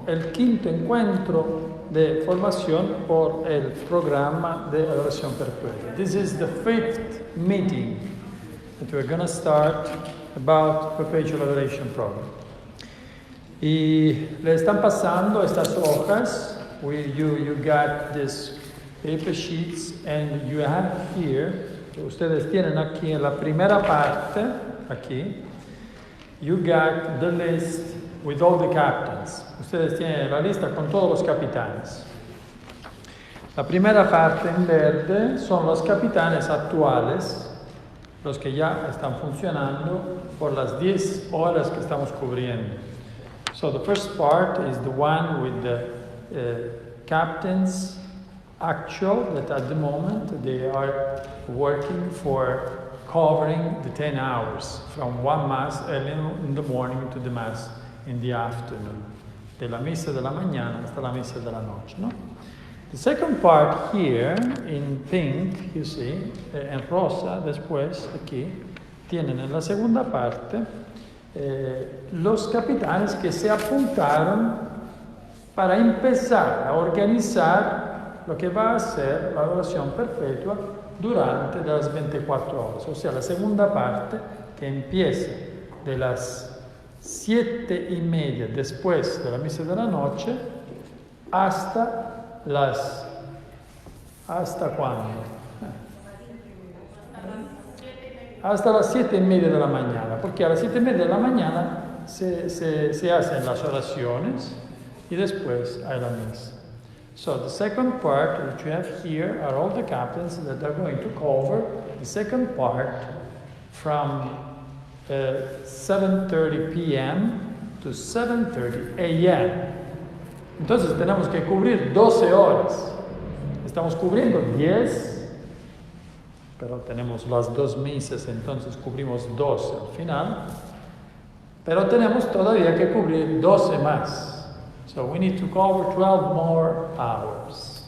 el quinto encuentro de formación por el programa de adoración perpetua. This is the fifth meeting that we're going to start about Perpetual Adoration Program. Y le están pasando estas hojas. You got these paper sheets and you have here, ustedes tienen aquí en la primera parte, aquí, you got the list with all the captains. Ustedes tienen la lista con todos los capitanes. La primera parte en verde son los capitanes actuales, los que ya están funcionando por las 10 horas que estamos cubriendo. So the first part is the one with the captains actual, that at the moment they are working for covering the 10 hours from one mass early in the morning to the mass in the afternoon, de la misa de la mañana hasta la misa de la noche, no? The second part here in pink, you see, en rosa, después aquí, tienen en la segunda parte los capitanes que se apuntaron para empezar a organizar lo que va a ser la adoración perpetua durante las 24 horas. O sea, la segunda parte que empieza de las 7:30 después de la misa de la noche hasta las... ¿Hasta cuándo? Hasta las 7:30 de la mañana, porque a las 7:30 de la mañana se hacen las oraciones y después hay la misa. So the second part which you have here are all the captains that are going to cover the second part from 7:30 p.m. to 7:30 a.m. Entonces tenemos que cubrir 12 horas. Estamos cubriendo 10, pero tenemos las 2 misas, entonces cubrimos 12 al final. Pero tenemos todavía que cubrir 12 más. So we need to cover 12 more hours.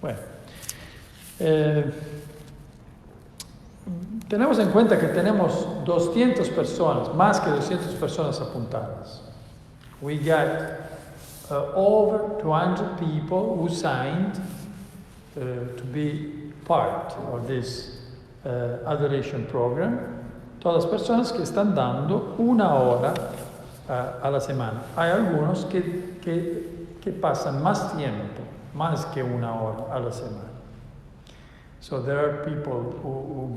Bueno, tenemos en cuenta que tenemos 200 personas, más que 200 personas apuntadas. We got over 200 people who signed to be part of this adoration program. Todas las personas que están dando 1 hora a la semana. Hay algunos que pasan más tiempo, más que 1 hora a la semana. So there are people who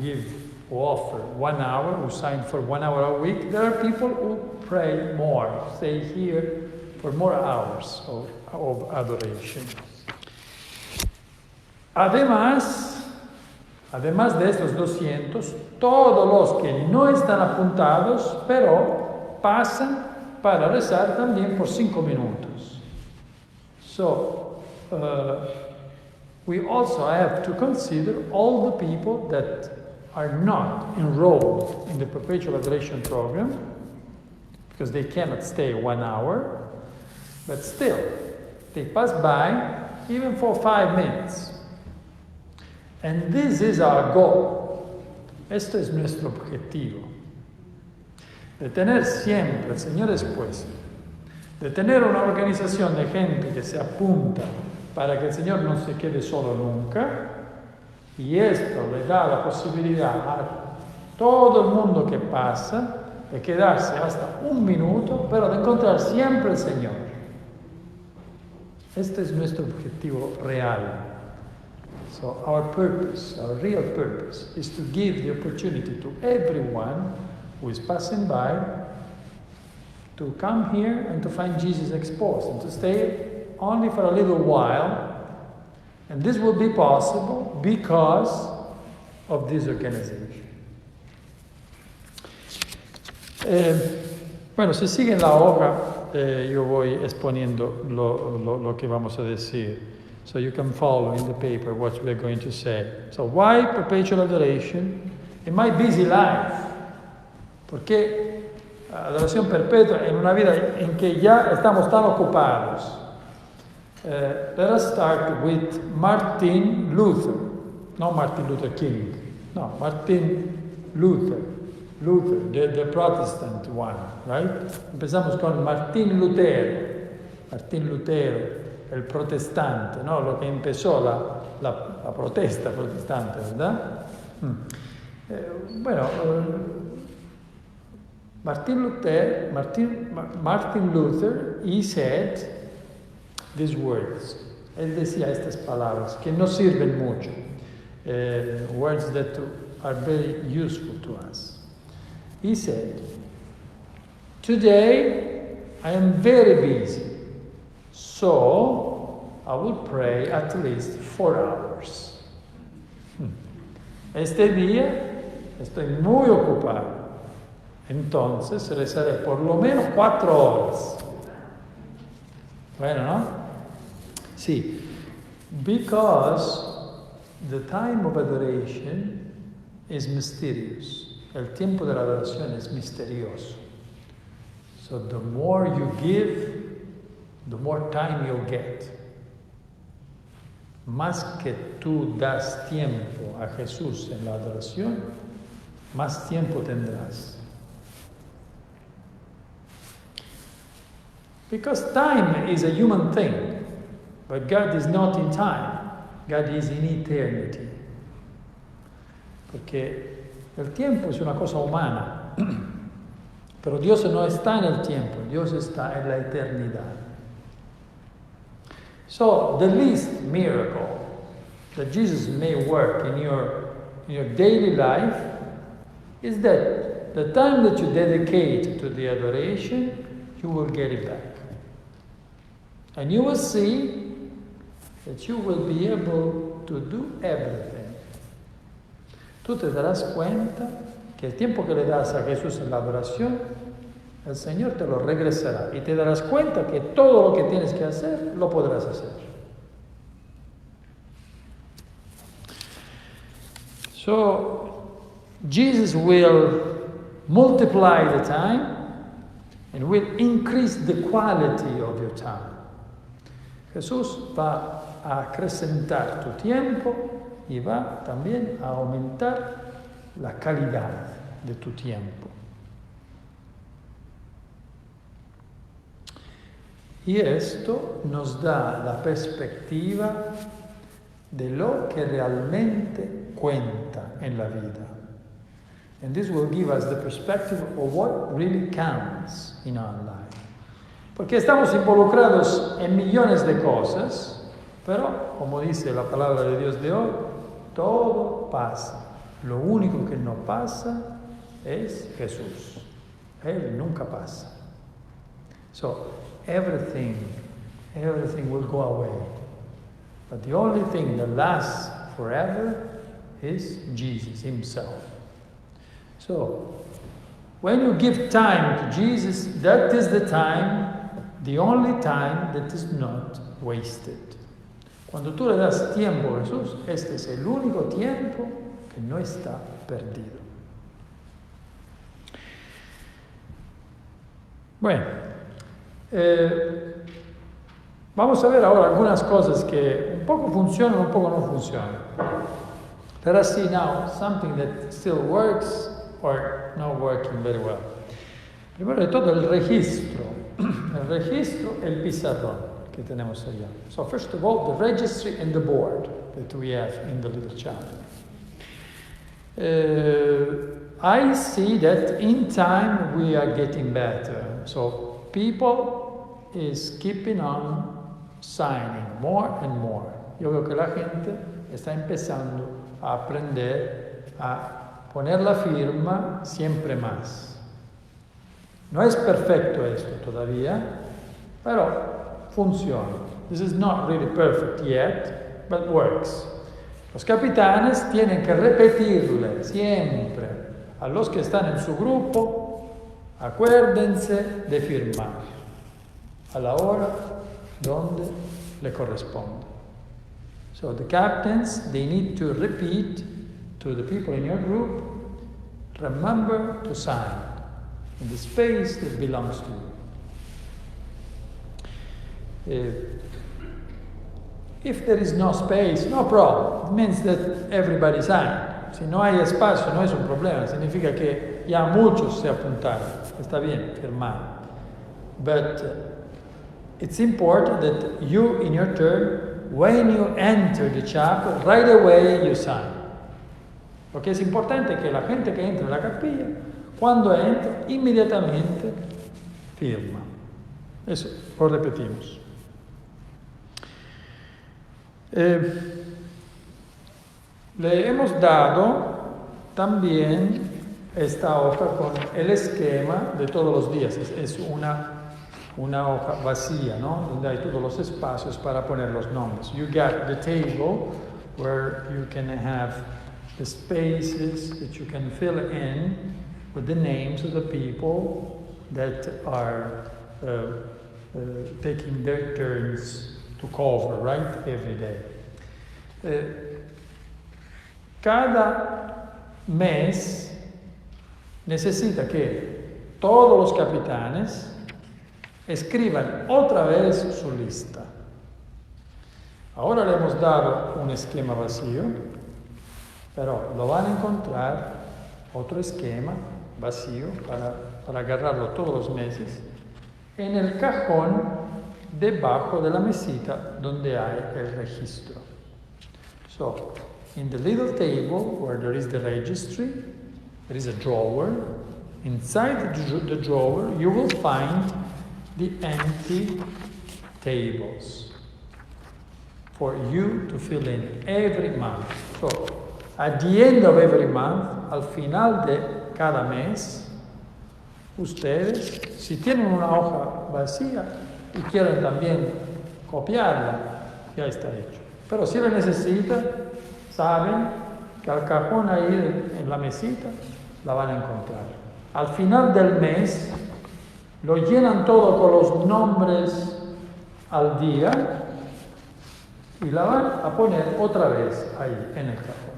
offer 1 hour, who sign for 1 hour a week. There are people who pray more, stay here for more hours of adoration. Además de estos 200, todos los que no están apuntados, pero pasan para rezar también por 5 minutos. So, we also have to consider all the people that are not enrolled in the Perpetual Adoration Program, because they cannot stay 1 hour, but still, they pass by even for 5 minutes. And this is our goal. Esto es nuestro objetivo. De tener siempre, señores, pues, de tener una organización de gente que se apunta para que el Señor no se quede solo nunca, y esto le da la posibilidad a todo el mundo que pasa de quedarse hasta 1 minuto, pero de encontrar siempre al Señor. Este es nuestro objetivo real. So our purpose, our real purpose, is to give the opportunity to everyone who is passing by to come here and to find Jesus exposed and to stay only for a little while. And this will be possible because of this organization. Bueno, si siguen la hoja, yo voy exponiendo lo que vamos a decir. So you can follow in the paper what we're going to say. So why perpetual adoration? In my busy life, porque adoración perpetua en una vida en que ya estamos tan ocupados. Let us start with Martin Luther. No Martin Luther King. No, Martin Luther. Luther, the Protestant one, right? Empezamos con Martín Lutero. Martín Lutero, el protestante, ¿no? Lo que empezó la protesta protestante, ¿verdad? Martin Luther, he said these words. Él decía estas palabras que no sirven mucho, words that are very useful to us. He said, "Today I am very busy, so I will pray at least 4 hours." Este día estoy muy ocupado, entonces rezaré por lo menos 4 horas. Bueno, ¿no? Sí, because the time of adoration is mysterious. El tiempo de la adoración es misterioso. So the more you give, the more time you'll get. Más que tú das tiempo a Jesús en la adoración, más tiempo tendrás. Because time is a human thing, but God is not in time. God is in eternity. Porque el tiempo es una cosa humana, pero Dios no está en el tiempo, Dios está en la eternidad. So the least miracle that Jesus may work in your daily life is that the time that you dedicate to the adoration, you will get it back. And you will see that you will be able to do everything. Tú te darás cuenta que el tiempo que le das a Jesús en la adoración, el Señor te lo regresará y te darás cuenta que todo lo que tienes que hacer, lo podrás hacer. So, Jesus will multiply the time and will increase the quality of your time. Jesús va a acrecentar tu tiempo y va también a aumentar la calidad de tu tiempo. Y esto nos da la perspectiva de lo que realmente cuenta en la vida. And this will give us the perspective of what really counts in our life. Porque estamos involucrados en millones de cosas, pero, como dice la palabra de Dios de hoy, todo pasa. Lo único que no pasa es Jesús. Él nunca pasa. So, everything will go away. But the only thing that lasts forever is Jesus himself. So, when you give time to Jesus, that is the time, the only time that is not wasted. Cuando tú le das tiempo a Jesús, este es el único tiempo que no está perdido. Bueno, vamos a ver ahora algunas cosas que un poco funcionan, un poco no funcionan. Let us see now something that still works or not working very well. Primero de todo, el registro. El registro, el pizarrón que tenemos allá. So first of all, the registry and the board that we have in the little chapel. I see that in time we are getting better. So people is keeping on signing more and more. Yo veo que la gente está empezando a aprender a poner la firma siempre más. No es perfecto esto todavía, pero funciona. This is not really perfect yet, but works. Los capitanes tienen que repetirle siempre a los que están en su grupo, acuérdense de firmar a la hora donde le corresponde. So the captains, they need to repeat to the people in your group, remember to sign in the space that belongs to you. If there is no space, no problem. It means that everybody signed. Si no hay espacio, no es un problema. Significa que ya muchos se apuntaron. Está bien, firmar. But it's important that you, in your turn, when you enter the chapel, right away you sign. Porque es importante que la gente que entra en la capilla, cuando entra, immediatamente firma. Eso lo repetimos. Le hemos dado también esta hoja con el esquema de todos los días. Es una hoja vacía, ¿no? Donde hay todos los espacios para poner los nombres. You got the table where you can have the spaces that you can fill in with the names of the people that are taking their turns to cover, right? Every day. Cada mes necesita que todos los capitanes escriban otra vez su lista. Ahora le hemos dado un esquema vacío, pero lo van a encontrar otro esquema vacío para agarrarlo todos los meses en el cajón debajo de la mesita donde hay el registro. So, in the little table where there is the registry, there is a drawer. Inside the drawer, you will find the empty tables for you to fill in every month. So, at the end of every month, al final de cada mes, ustedes, si tienen una hoja vacía y quieren también copiarla, ya está hecho. Pero si la necesitan, saben que al cajón ahí en la mesita la van a encontrar. Al final del mes, lo llenan todo con los nombres al día y la van a poner otra vez ahí en el cajón.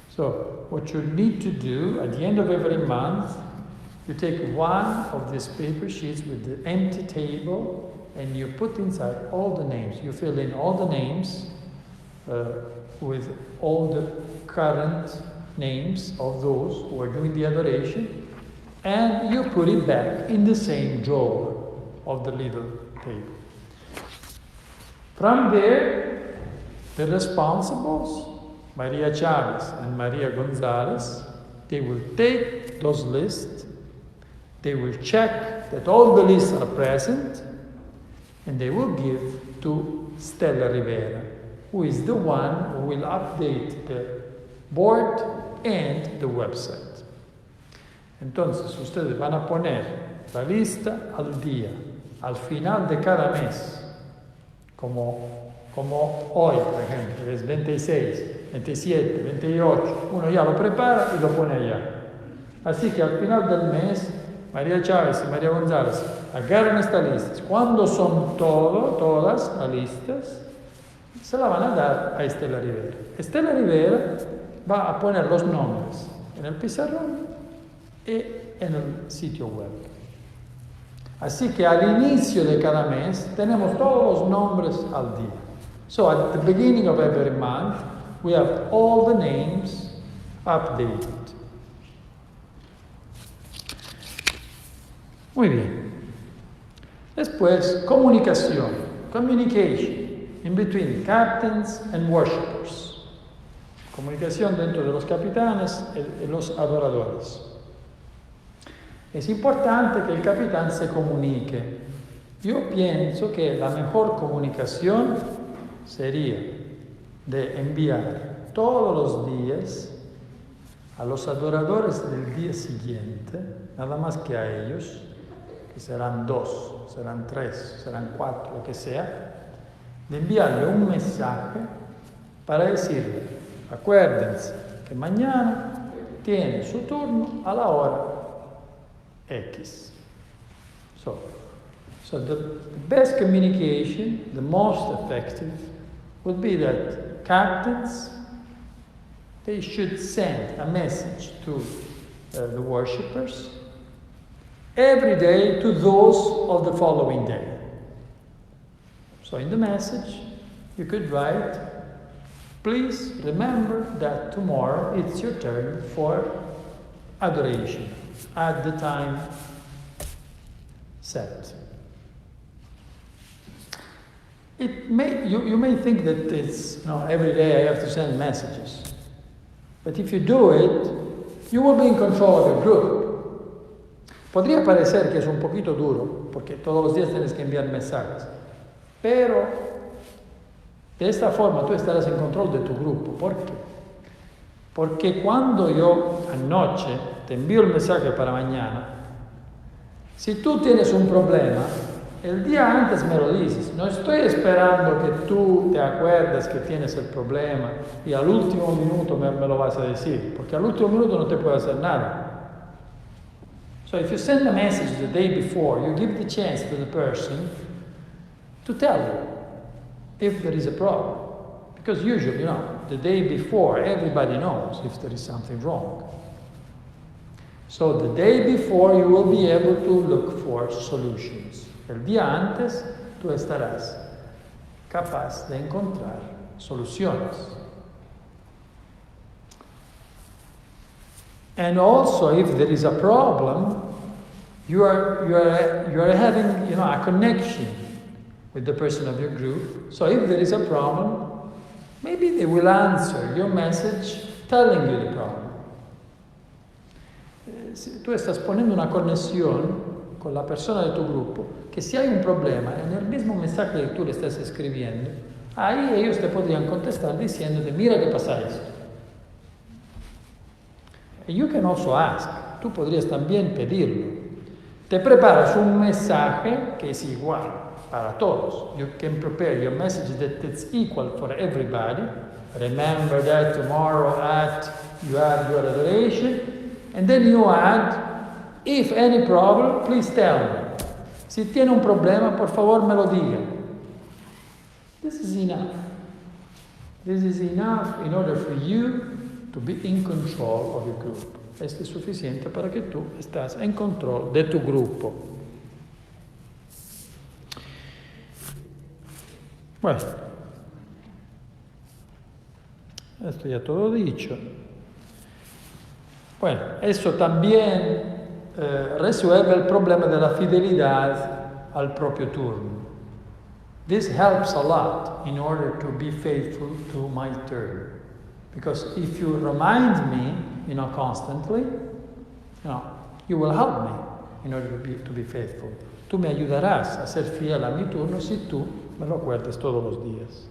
So, what you need to do at the end of every month, you take one of these paper sheets with the empty table and you put inside all the names. You fill in all the names with all the current names of those who are doing the adoration, and you put it back in the same drawer of the little table. From there, the responsibles, Maria Chavez and Maria Gonzalez, they will take those lists, they will check that all the lists are present, and they will give to Stella Rivera, who is the one who will update the board and the website. Entonces, ustedes van a poner la lista al día, al final de cada mes, como hoy, por ejemplo, es 26, 27, 28, uno ya lo prepara y lo pone allá. Así que al final del mes, María Chávez y María González agarran estas listas. Cuando son todas las listas, se la van a dar a Estela Rivera. Estela Rivera va a poner los nombres en el pizarrón y en el sitio web. Así que al inicio de cada mes tenemos todos los nombres al día. So at the beginning of every month, we have all the names updated. Muy bien. Después, communication in between captains and worshippers. Comunicación dentro de los capitanes y los adoradores. Es importante que el capitán se comunique. Yo pienso que la mejor comunicación sería de enviar todos los días a los adoradores del día siguiente, nada más que a ellos, que serán 2, serán 3, serán 4, lo que sea, de enviarle un mensaje para decirle, acuérdense que mañana tiene su turno a la hora X. So the best communication, the most effective, would be that captains, they should send a message to the worshippers every day to those of the following day. So in the message, you could write, please remember that tomorrow it's your turn for adoration at the time set. You may think that it's, every day I have to send messages. But if you do it, you will be in control of your group. Podría parecer que es un poquito duro, porque todos los días tienes que enviar mensajes. Pero de esta forma tú estarás en control de tu grupo. ¿Por qué? Porque cuando yo anoche te envío el mensaje para mañana, si tú tienes un problema, el día antes me lo dices. No estoy esperando que tú te acuerdes que tienes el problema y al último minuto me lo vas a decir, porque al último minuto no te puedo hacer nada. So if you send a message the day before, you give the chance to the person to tell you if there is a problem. Because usually, the day before, everybody knows if there is something wrong. So the day before, you will be able to look for solutions. El día antes, tú estarás capaz de encontrar soluciones. And also, if there is a problem, you are having, a connection with the person of your group. So if there is a problem, maybe they will answer your message telling you the problem. Tú estás poniendo una conexión con la persona de tu grupo, que si hay un problema, en el mismo mensaje que tú le estás escribiendo, ahí ellos te podrían contestar diciéndote, mira qué pasa esto. And you can also ask, tú podrías también pedirlo. Te preparas un mensaje que es igual para todos. You can prepare your message that it's equal for everybody. Remember that tomorrow you add your adoration, and then you add, if any problem, please tell me. Si tiene un problema, por favor me lo diga. This is enough. This is enough in order for you to be in control of your group. Esto es suficiente para que tú estás en control de tu grupo. Bueno, esto ya todo dicho. Bueno, eso también resuelve el problema de la fidelidad al propio turno. This helps a lot in order to be faithful to my turn. Because if you remind me, constantly, you will help me in order to be faithful. Tú me ayudarás a ser fiel a mi turno si tú me lo acuerdas todos los días.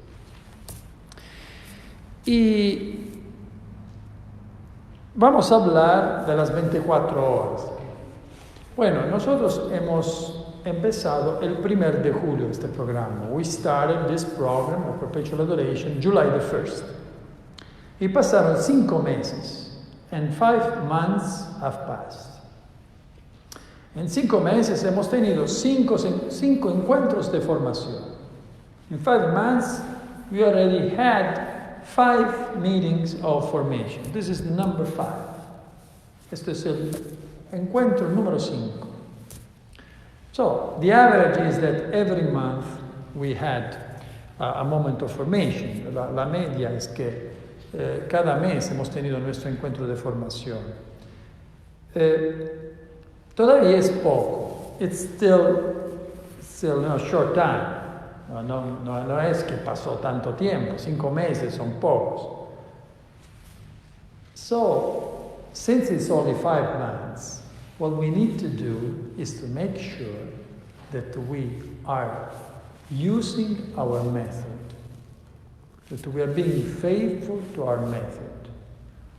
Y vamos a hablar de las 24 horas. Bueno, nosotros hemos empezado el 1 de julio este programa. We started this program of Perpetual Adoration July the 1st. Y pasaron 5 meses. And 5 months have passed. En 5 meses hemos tenido 5 encuentros de formación. In 5 months, we already had 5 meetings of formation. This is number 5. Este es el encuentro número 5. So, the average is that every month we had a moment of formation. La media es que cada mes hemos tenido nuestro encuentro de formación. Todavía es poco. It's still a short time. No es que pasó tanto tiempo. 5 meses son pocos. So, since it's only 5 months, what we need to do is to make sure that we are using our method. That we are being faithful to our method.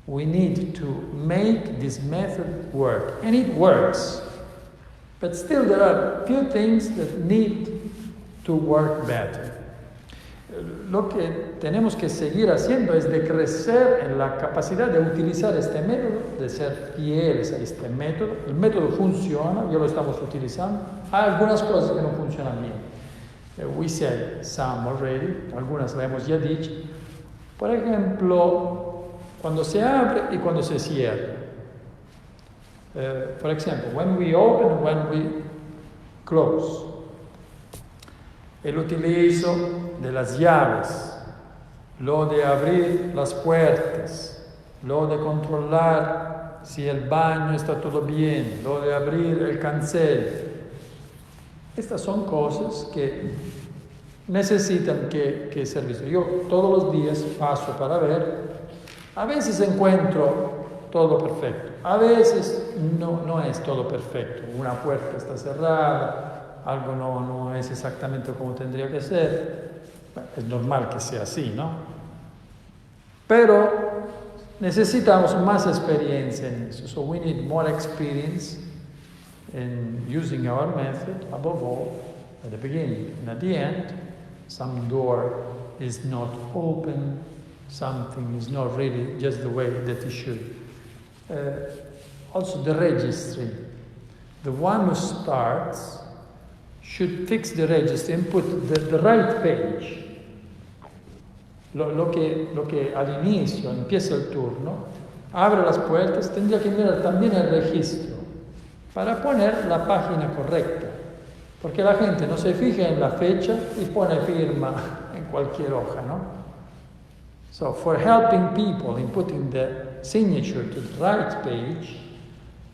We need to make this method work. And it works. But still there are a few things that need to work better. Lo que tenemos que seguir haciendo es de crecer en la capacidad de utilizar este método, de ser fieles a este método. El método funciona, ya lo estamos utilizando. Hay algunas cosas que no funcionan bien. We said some already, algunas las hemos ya dicho. Por ejemplo, cuando se abre y cuando se cierra. For example, when we open and when we close. El utilizo de las llaves, lo de abrir las puertas, lo de controlar si el baño está todo bien, lo de abrir el cancel. Estas son cosas que necesitan que ser vistos. Yo todos los días paso para ver, a veces encuentro todo perfecto, a veces no es todo perfecto, una puerta está cerrada, algo no es exactamente como tendría que ser. Bueno, es normal que sea así, ¿no? Pero necesitamos más experiencia en eso. So we need more experience in using our method, above all, at the beginning and at the end. Some door is not open, something is not really just the way that it should. Also the registry. The one who starts should fix the registry and put the right page. Lo que al inicio empieza el turno, abre las puertas, tendría que mirar también el registro para poner la página correcta, porque la gente no se fija en la fecha y pone firma en cualquier hoja, ¿no? So for helping people in putting the signature to the right page,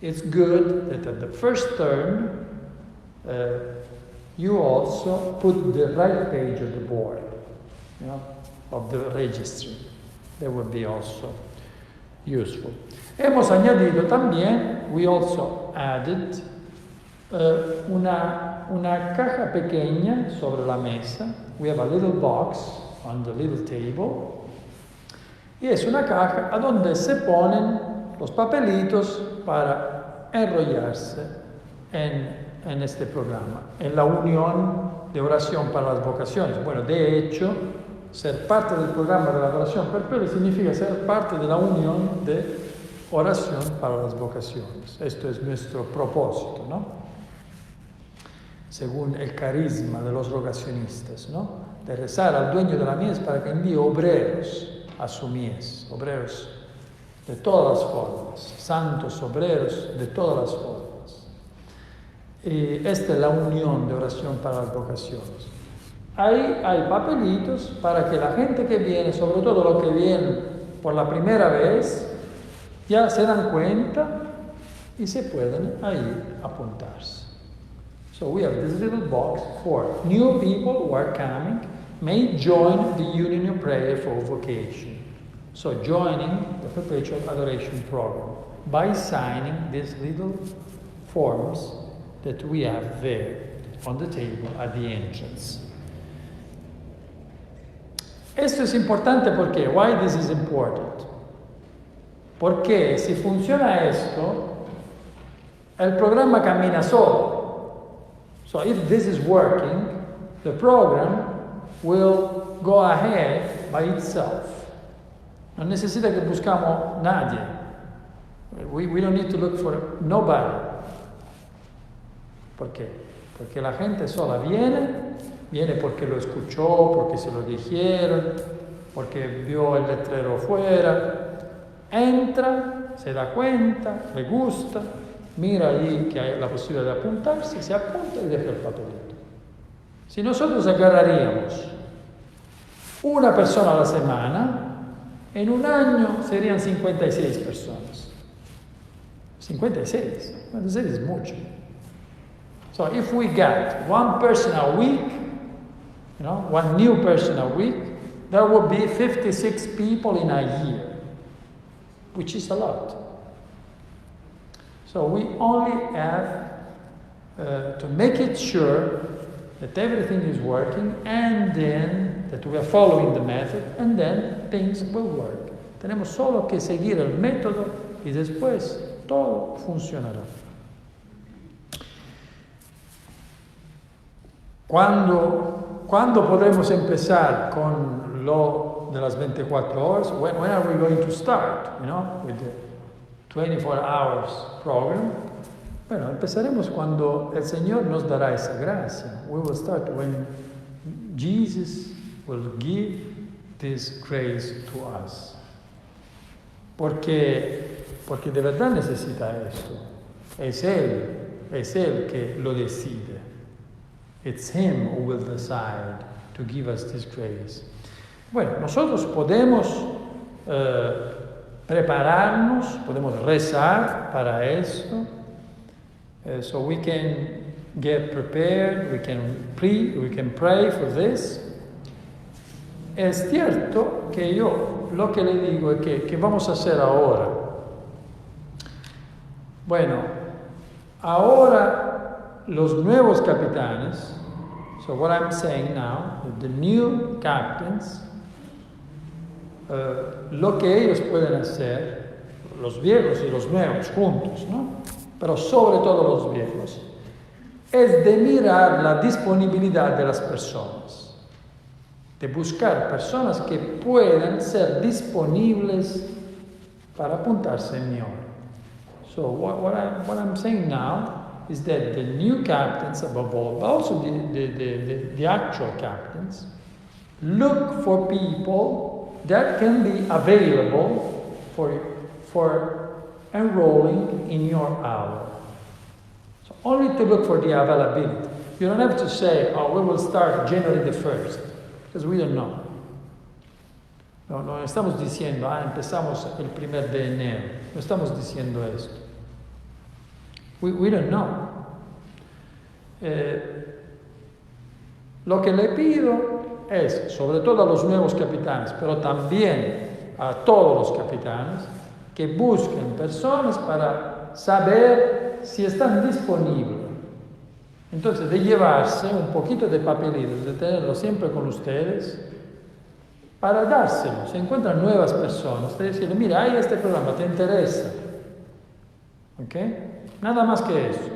it's good that at the first turn you also put the right page of the board, you know, of the registry. That would be also useful. Hemos añadido también, we also added una caja pequeña sobre la mesa. We have a little box on the little table. Y es una caja a donde se ponen los papelitos para enrollarse en este programa, en la unión de oración para las vocaciones. Bueno, de hecho, ser parte del programa de la oración perpetua significa ser parte de la unión de oración para las vocaciones. Esto es nuestro propósito, ¿no? Según el carisma de los rogacionistas, ¿no? De rezar al dueño de la mies para que envíe obreros a su mies, obreros de todas las formas, santos obreros de todas las formas. Y esta es la unión de oración para las vocaciones. Ahí hay papelitos para que la gente que viene, sobre todo los que vienen por la primera vez, ya se dan cuenta y se pueden ahí apuntarse. So we have this little box for new people who are coming may join the Union of Prayer for Vocation. So joining the Perpetual Adoration Program by signing these little forms that we have there on the table at the entrance. Esto es importante porque, why this is important? Porque si funciona esto, el programa camina solo. So if this is working, the program will go ahead by itself. Non necesita que buscamos nadie. We don't need to look for nobody. ¿Por qué? Porque la gente sola viene porque lo escuchó, porque se lo dijeron, porque vio el letrero fuera, entra, se da cuenta, le gusta, mira ahí que hay la posibilidad de apuntarse, se apunta y deja el papelito. Si nosotros agarraríamos una persona a la semana, en un año serían 56 personas. 56 es mucho. So if we get one person a week, one new person a week, there would be 56 people in a year, which is a lot. So we only have to make it sure that everything is working and then that we are following the method and then things will work. Tenemos solo que seguir el método y después todo funcionará. ¿Cuándo podemos empezar con lo de las 24 horas? When are we going to start, with the 24 hours program? Bueno, empezaremos cuando el Señor nos dará esa gracia. We will start when Jesus will give this grace to us. Porque de verdad necesita esto. Es Él que lo decide. It's Him who will decide to give us this grace. Bueno, nosotros podemos prepararnos, podemos rezar para esto. So we can get prepared, we can pray for this. Es cierto que yo lo que le digo es que vamos a hacer ahora. Bueno, ahora los nuevos capitanes, so what I'm saying now, the new captains, lo que ellos pueden hacer, los viejos y los nuevos juntos, ¿no? Pero sobre todo los viejos, es de mirar la disponibilidad de las personas, de buscar personas que puedan ser disponibles para apuntarse en mi hora. So what I'm saying now is that the new captains, above all, but also the actual captains, look for people that can be available for enrolling in your hour. So only to look for the availability. You don't have to say, oh, we will start January the 1st, because we don't know. No estamos diciendo, empezamos el 1 de enero. No estamos diciendo esto. We don't know. Lo que le pido es, sobre todo a los nuevos capitanes, pero también a todos los capitanes, que busquen personas para saber si están disponibles. Entonces, de llevarse un poquito de papelitos, de tenerlo siempre con ustedes, para dárselo. Se encuentran nuevas personas, de decirle, mira, hay este programa, ¿te interesa? ¿Ok? Nada más que eso.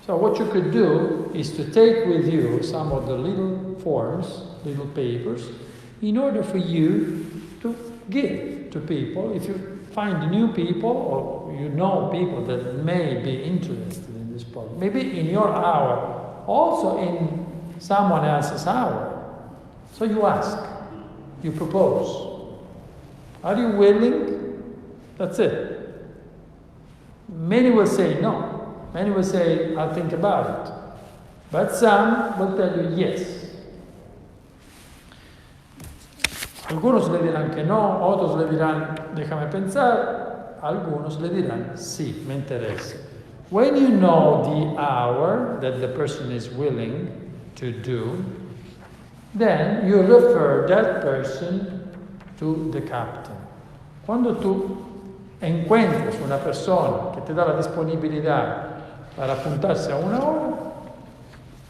So what you could do is to take with you some of the little forms, little papers, in order for you to give to people. If you find new people or you know people that may be interested in this program, maybe in your hour, also in someone else's hour. So you ask, you propose. Are you willing? That's it. Many will say no. Many will say, I'll think about it. But some will tell you yes. Algunos le dirán que no, otros le dirán, déjame pensar, algunos le dirán, sí, me interesa. When you know the hour that the person is willing to do, then you refer that person to the captain. Cuando tú encuentres una persona que te da la disponibilidad para apuntarse a una hora,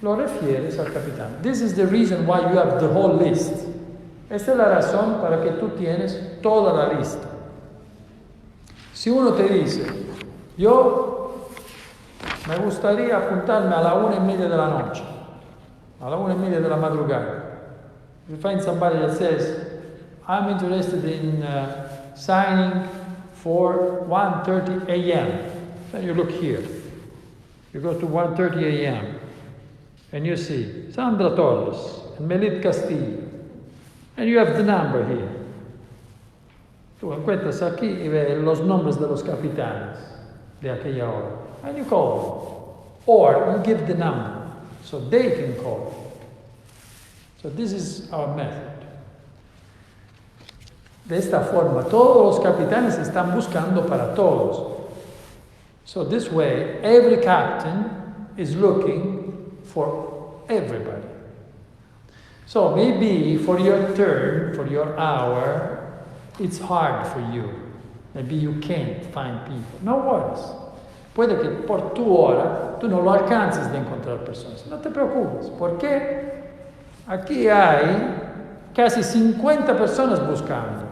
lo refieres al capitán. This is the reason why you have the whole list. Esta es la razón para que tú tienes toda la lista. Si uno te dice, yo me gustaría apuntarme a la 1:30 de la noche, a la 1:30 de la madrugada. If you find somebody that says, I'm interested in signing for 1:30 a.m., then you look here. You go to 1:30 a.m. and you see Sandra Torres and Melit Castillo. And you have the number here. Tú encuentras aquí y ves los nombres de los capitanes de aquella hora. And you call them. Or you give the number so they can call. So this is our method. De esta forma, todos los capitanes están buscando para todos. So this way, every captain is looking for everybody. So maybe for your turn, for your hour, it's hard for you. Maybe you can't find people. No worries. Puede que por tu hora tú no lo alcances de encontrar personas. No te preocupes, porque aquí hay casi 50 personas buscando.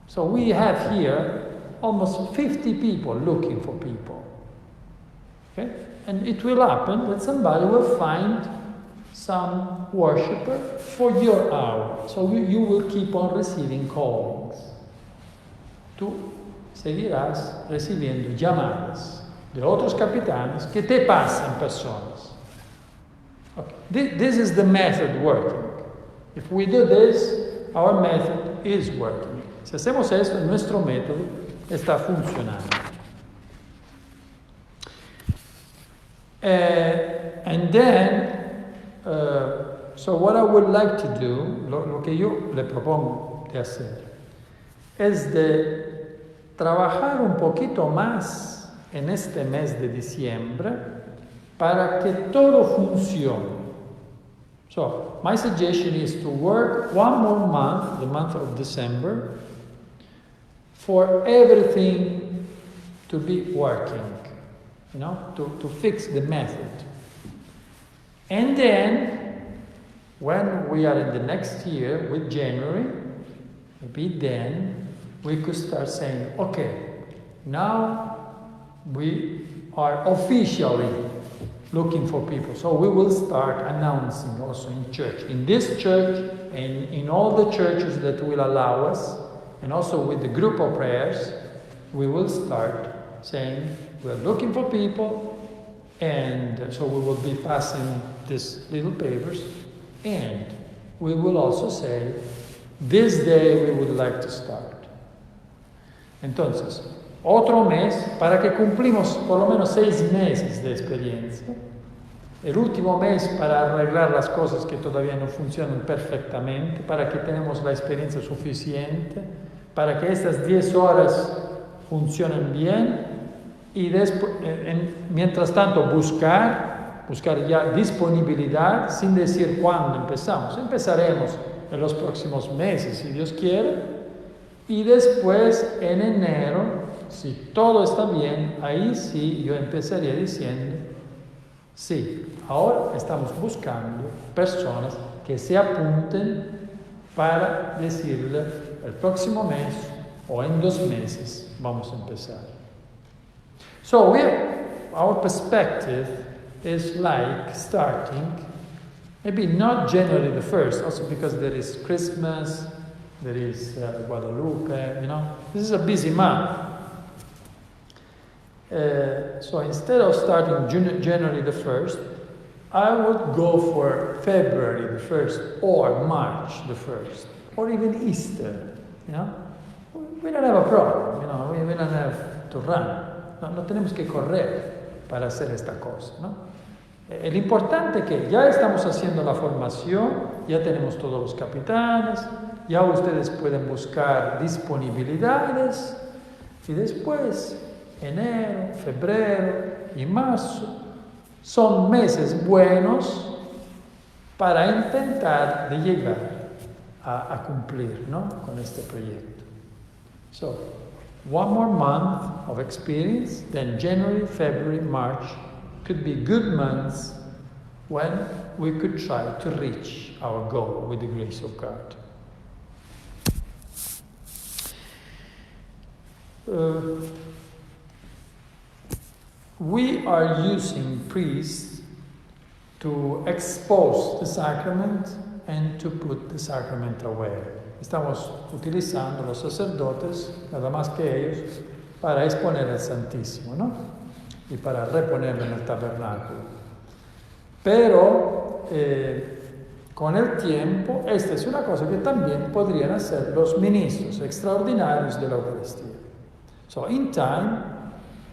So we have here almost 50 people looking for people. Okay? And it will happen that somebody will find some worshiper for your hour. So you will keep on receiving callings. Tú seguirás recibiendo llamadas de otros capitanes que te pasan personas. Okay. This is the method working. If we do this, our method is working. Si hacemos esto, nuestro método está funcionando. And then, so what I would like to do, lo que yo le propongo de hacer, es de trabajar un poquito más en este mes de diciembre para que todo funcione. So, my suggestion is to work one more month, the month of December, for everything to be working, to fix the method. And then, when we are in the next year, with January, maybe then, we could start saying, okay, now we are officially looking for people. So we will start announcing also in church. In this church and in all the churches that will allow us, and also with the group of prayers, we will start saying, we're looking for people, and so we will be passing these little papers, and we will also say, this day we would like to start. Entonces, otro mes para que cumplimos por lo menos 6 meses de experiencia. El último mes para arreglar las cosas que todavía no funcionan perfectamente, para que tenemos la experiencia suficiente, para que estas 10 horas funcionen bien y después, mientras tanto buscar ya disponibilidad sin decir cuándo empezamos. Empezaremos en los próximos meses, si Dios quiere, y después en enero, si todo está bien, ahí sí yo empezaría diciendo, sí, ahora estamos buscando personas que se apunten para decirle el próximo mes o en 2 meses vamos a empezar. So our perspective is like starting, maybe not January the 1st, also because there is Christmas, there is Guadalupe, this is a busy month. So instead of starting January the 1st, I would go for February the 1st or March the 1st or even Easter, We don't have a problem, we don't have to run. No tenemos que correr para hacer esta cosa, El importante es que ya estamos haciendo la formación, ya tenemos todos los capitanes, ya ustedes pueden buscar disponibilidades y después enero, febrero y marzo son meses buenos para intentar de llegar a cumplir con este proyecto. So, 1 more month of experience, then January, February, March could be good months when we could try to reach our goal with the grace of God. We are using priests to expose the sacrament and to put the sacrament away. Estamos utilizando los sacerdotes, nada más que ellos, para exponer el Santísimo, y para reponerlo en el tabernáculo. Pero con el tiempo, esta es una cosa que también podrían hacer los ministros extraordinarios de la Eucaristía. So in time,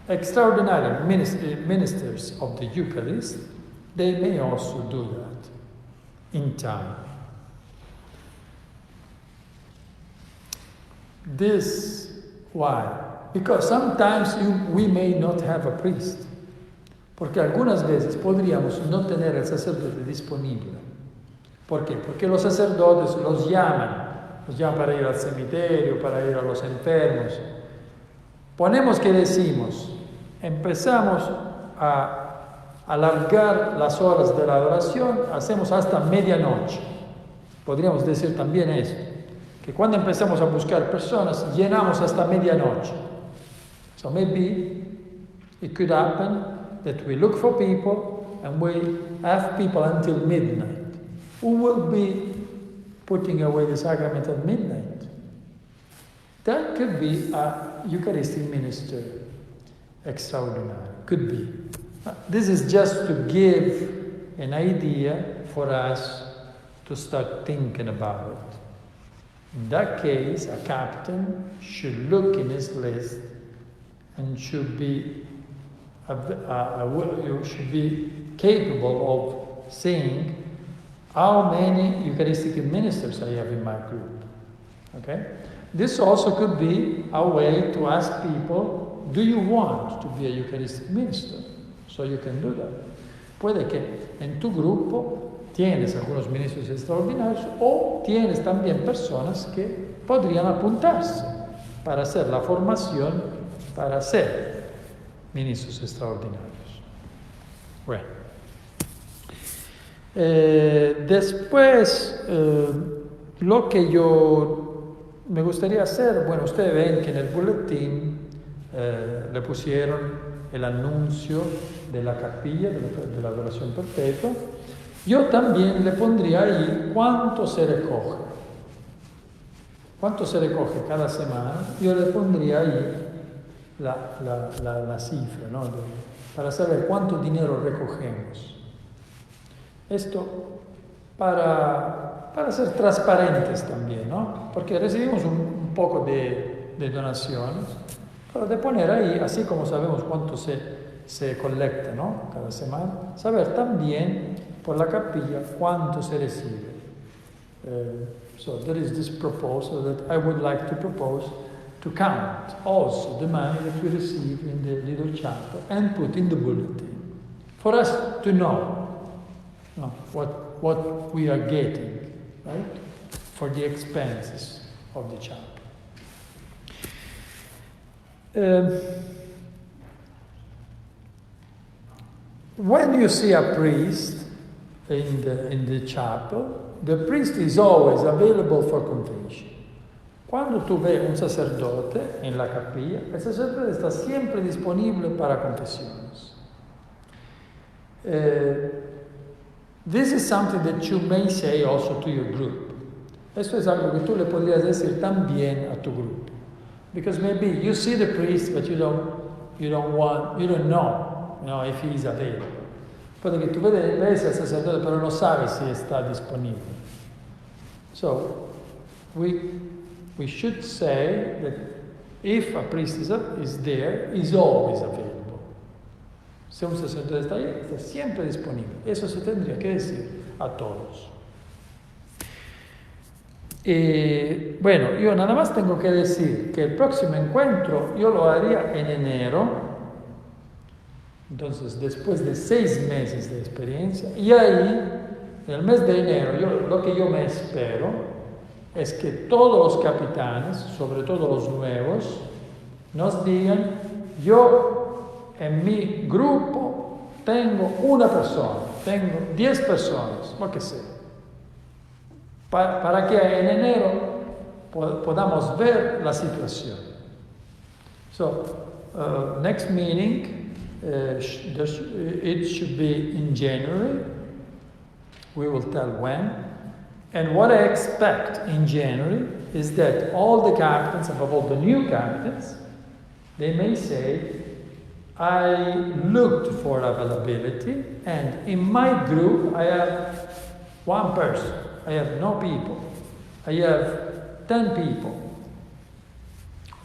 extraordinary ministers of the Eucharist, they may also do that in time. This, why? Because sometimes we may not have a priest. Porque algunas veces podríamos no tener el sacerdote disponible. ¿Por qué? Porque los sacerdotes los llaman para ir al cementerio, para ir a los enfermos. Ponemos que decimos, empezamos a alargar las horas de la adoración, hacemos hasta medianoche. Podríamos decir también eso, que cuando empezamos a buscar personas, llenamos hasta medianoche. So maybe it could happen that we look for people and we have people until midnight. Who will be putting away the sacrament at midnight? That could be a Eucharistic minister extraordinary. Could be. This is just to give an idea for us to start thinking about it. In that case, a captain should look in his list and should be capable of saying how many Eucharistic ministers I have in my group. Okay? This also could be a way to ask people, do you want to be a Eucharistic minister? So you can do that. Puede que en tu grupo tienes algunos ministros extraordinarios o tienes también personas que podrían apuntarse para hacer la formación para ser ministros extraordinarios. Bueno. Después, lo que yo me gustaría hacer, bueno, ustedes ven que en el boletín le pusieron el anuncio de la capilla de la adoración perpetua. Yo también le pondría ahí cuánto se recoge. Cuánto se recoge cada semana, yo le pondría ahí la cifra, ¿no? Para saber cuánto dinero recogemos. Esto para ser transparentes también, ¿no? Porque recibimos un poco de donaciones, pero de poner ahí, así como sabemos cuánto se colecta, ¿no? Cada semana, saber también por la capilla cuánto se recibe. So there is this proposal that I would like to propose to count also the money that we receive in the little chapel and put in the bulletin for us to know what we are getting, right, for the expenses of the chapel. When you see a priest in the chapel, the priest is always available for confession. Quando tu vedi un sacerdote en la capilla, el sacerdote está siempre disponible para confesiones. This is something that you may say also to your group. Esto es algo que tú le podrías decir también a tu grupo. Because maybe you see the priest, but you don't know if he is available. Puede que tú ves al sacerdote, pero no sabes si está disponible. So, we should say that if a priest is there, he's always available. Si un sacerdote está ahí, está siempre disponible. Eso se tendría que decir a todos. Bueno, yo nada más tengo que decir que el próximo encuentro yo lo haría en enero. Entonces, después de 6 meses de experiencia, y ahí, en el mes de enero, lo que yo me espero es que todos los capitanes, sobre todo los nuevos, nos digan, yo en mi grupo tengo una persona, tengo 10 personas, lo que sea, para que en enero podamos ver la situación. So, next meeting, it should be in January. We will tell when. And what I expect in January is that all the captains, above all the new captains, they may say, I looked for availability, and in my group I have 1 person. I have no people. I have 10 people.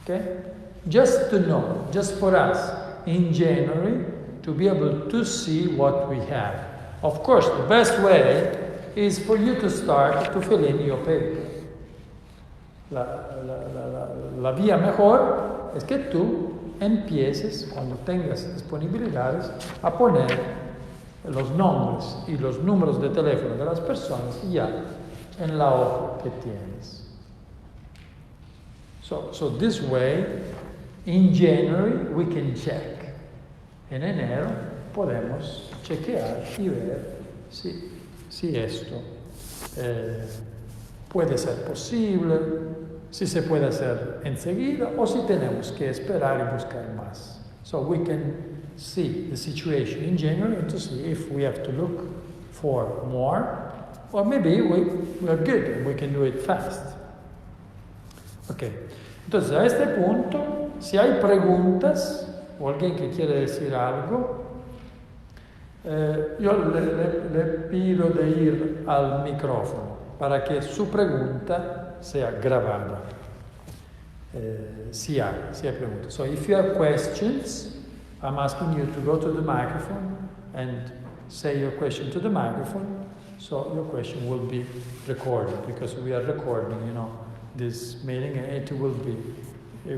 Okay? Just to know, just for us, in January, to be able to see what we have. Of course, the best way is for you to start to fill in your paper. La vía mejor es que tú empieces, cuando tengas disponibilidades, a poner los nombres y los números de teléfono de las personas ya en la hoja que tienes. So this way, in January, we can check. En enero podemos chequear y ver si esto puede ser posible, si se puede hacer enseguida o si tenemos que esperar y buscar más. So we can see the situation in January and to see if we have to look for more or maybe we are good and we can do it fast. Ok, entonces a este punto, si hay preguntas o alguien que quiere decir algo, yo le pido de ir al micrófono para que su pregunta sea grabada. Si hay preguntas. So if you have questions, I'm asking you to go to the microphone and say your question to the microphone, so your question will be recorded, because we are recording, this meeting, and it will be,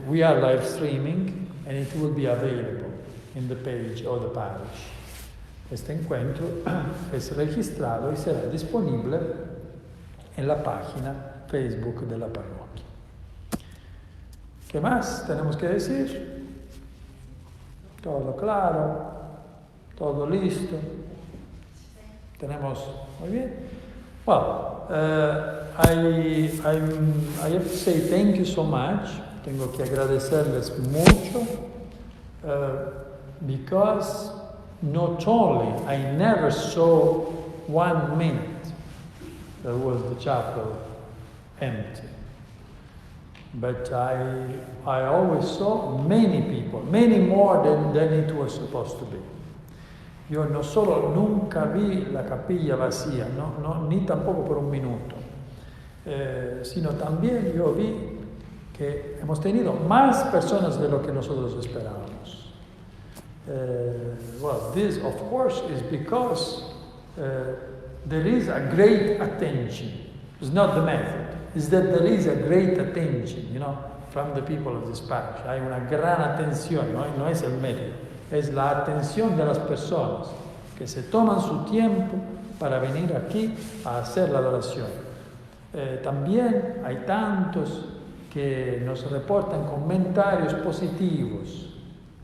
we are live streaming, and it will be available in the page of the parish. Este encuentro es registrado y será disponible en la página Facebook de la parroquia. ¿Qué más tenemos que decir? Todo claro, todo listo. Tenemos, muy bien. Well, I have to say thank you so much. Tengo que agradecerles mucho because not only I never saw 1 minute there was the chapel empty, but I always saw many people, many more than it was supposed to be. Yo no solo nunca vi la capilla vacía, ni tampoco por un minuto, sino también yo vi que hemos tenido más personas de lo que nosotros esperábamos. Well, this of course is because there is a great attention. It's not the method. It's that there is a great attention, from the people of this parish. Hay una gran atención, no es el método, es la atención de las personas que se toman su tiempo para venir aquí a hacer la adoración. También hay tantos que nos reportan comentarios positivos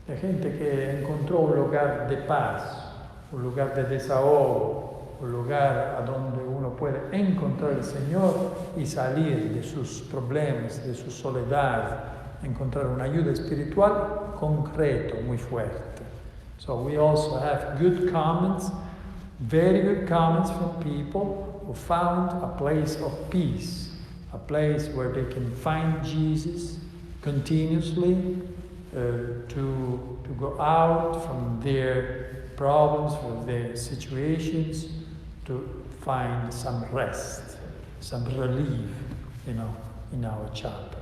de gente que encontró un lugar de paz, un lugar de desahogo, un lugar a donde uno puede encontrar al Señor y salir de sus problemas, de su soledad, encontrar una ayuda espiritual concreto, muy fuerte. So we also have good comments, very good comments from people who found a place of peace, a place where they can find Jesus continuously, to go out from their problems, from their situations, to find some rest, some relief, in our chapel.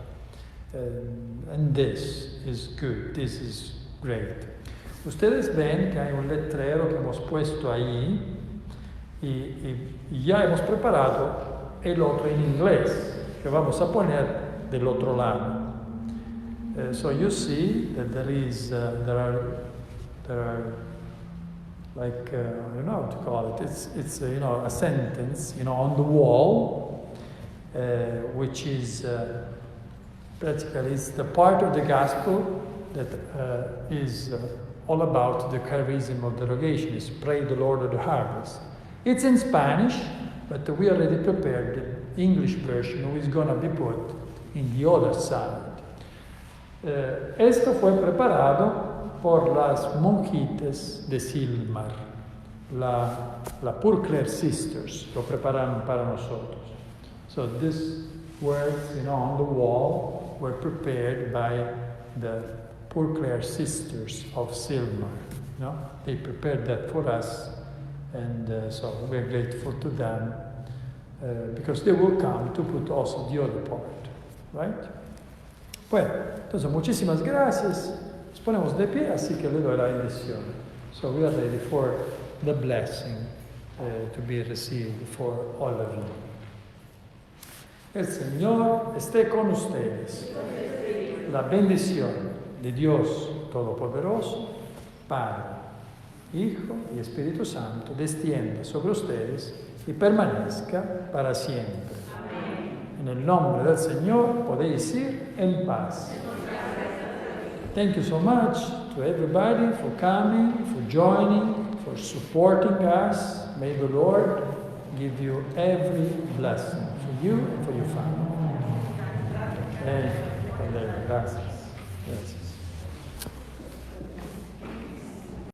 And this is good, this is great. Ustedes ven que hay un letrero que hemos puesto ahí y ya hemos preparado el otro en inglés que vamos a poner del otro lado. So you see that there are like I don't know how to call it. It's a sentence on the wall, which is practically it's the part of the gospel that is all about the charism of the rogation. It's pray the Lord of the harvest. It's in Spanish, but we already prepared the English version, which is going to be put in the other side. Esto fue preparado por las monjitas de Silmar, la Poor Clare Sisters, lo prepararon para nosotros. So these words, on the wall were prepared by the Poor Clare Sisters of Silmar. They prepared that for us, and so we're grateful to them because they will come to put also the other part, right? Bueno, entonces muchísimas gracias. Nos ponemos de pie, así que le doy la bendición. So we are ready for the blessing to be received for all of you. El Señor esté con ustedes. La bendición de Dios Todopoderoso, Padre, Hijo y Espíritu Santo, descienda sobre ustedes y permanezca para siempre. En el nombre del Señor podéis ir en paz. Thank you so much to everybody for coming, for joining, for supporting us. May the Lord give you every blessing for you and for your family. Gracias.